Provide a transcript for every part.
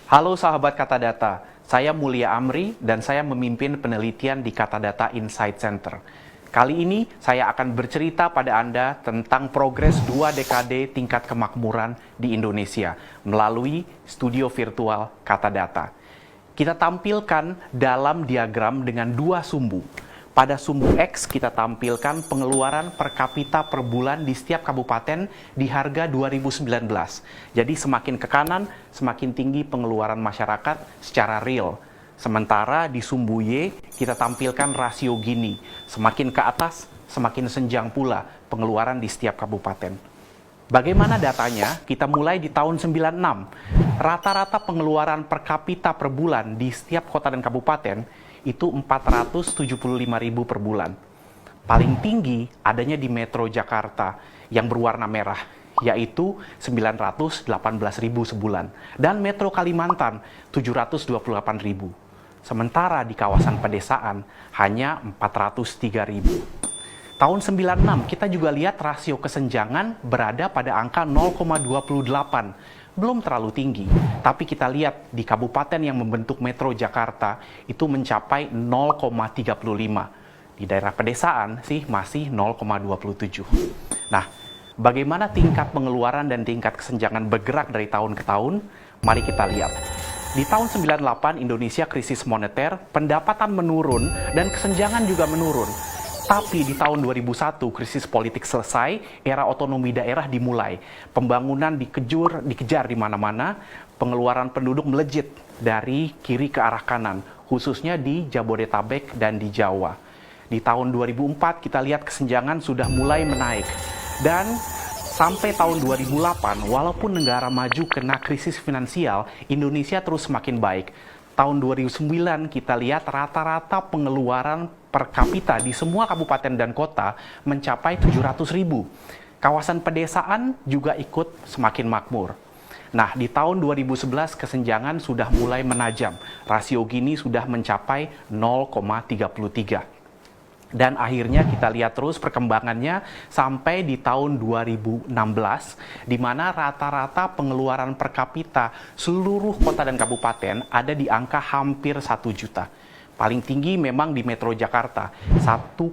Halo sahabat Kata Data, saya Mulia Amri dan saya memimpin penelitian di Kata Data Insight Center. Kali ini saya akan bercerita pada Anda tentang progres 2 dekade tingkat kemakmuran di Indonesia melalui studio virtual Kata Data. Kita tampilkan dalam diagram dengan 2 sumbu. Pada sumbu X kita tampilkan pengeluaran per kapita per bulan di setiap kabupaten di harga 2019. Jadi semakin ke kanan, semakin tinggi pengeluaran masyarakat secara real. Sementara di sumbu Y kita tampilkan rasio Gini. Semakin ke atas, semakin senjang pula pengeluaran di setiap kabupaten. Bagaimana datanya? Kita mulai di tahun 96. Rata-rata pengeluaran per kapita per bulan di setiap kota dan kabupaten itu 475.000 per bulan. Paling tinggi adanya di Metro Jakarta yang berwarna merah, yaitu 918.000 sebulan. Dan Metro Kalimantan 728.000. Sementara di kawasan pedesaan hanya 403.000. Tahun 96 kita juga lihat rasio kesenjangan berada pada angka 0,28. Belum terlalu tinggi, tapi kita lihat di kabupaten yang membentuk Metro Jakarta itu mencapai 0,35. Di daerah pedesaan sih masih 0,27. Nah, bagaimana tingkat pengeluaran dan tingkat kesenjangan bergerak dari tahun ke tahun? Mari kita lihat. Di tahun 98 Indonesia krisis moneter, pendapatan menurun dan kesenjangan juga menurun. Tapi di tahun 2001 krisis politik selesai, era otonomi daerah dimulai. Pembangunan dikejar di mana-mana, pengeluaran penduduk melejit dari kiri ke arah kanan, khususnya di Jabodetabek dan di Jawa. Di tahun 2004 kita lihat kesenjangan sudah mulai menaik. Dan sampai tahun 2008, walaupun negara maju kena krisis finansial, Indonesia terus semakin baik. Tahun 2009 kita lihat rata-rata pengeluaran per kapita di semua kabupaten dan kota mencapai 700.000. Kawasan pedesaan juga ikut semakin makmur. Nah, di tahun 2011 kesenjangan sudah mulai menajam. Rasio Gini sudah mencapai 0,33. Dan akhirnya kita lihat terus perkembangannya sampai di tahun 2016, di mana rata-rata pengeluaran per kapita seluruh kota dan kabupaten ada di angka hampir 1 juta. Paling tinggi memang di Metro Jakarta, 1,6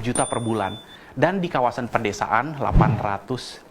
juta per bulan. Dan di kawasan pedesaan, 832.000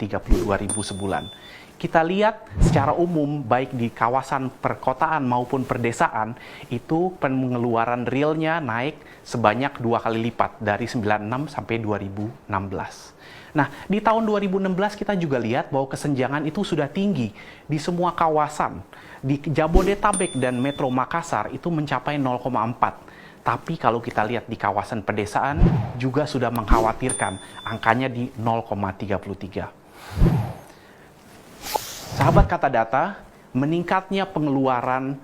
sebulan. Kita lihat secara umum, baik di kawasan perkotaan maupun perdesaan, itu pengeluaran realnya naik sebanyak 2 kali lipat, dari 96 sampai 2016. Nah, di tahun 2016 kita juga lihat bahwa kesenjangan itu sudah tinggi di semua kawasan. Di Jabodetabek dan Metro Makassar itu mencapai 0,4. Tapi kalau kita lihat di kawasan pedesaan juga sudah mengkhawatirkan, angkanya di 0,33. Sahabat Kata Data, meningkatnya pengeluaran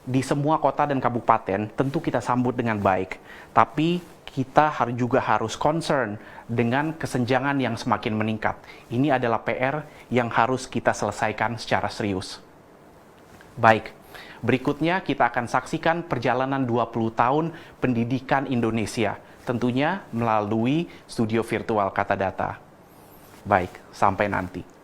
di semua kota dan kabupaten tentu kita sambut dengan baik. Tapi kita juga harus concern dengan kesenjangan yang semakin meningkat. Ini adalah PR yang harus kita selesaikan secara serius. Baik, berikutnya kita akan saksikan perjalanan 20 tahun pendidikan Indonesia, tentunya melalui studio virtual Kata Data. Baik, sampai nanti.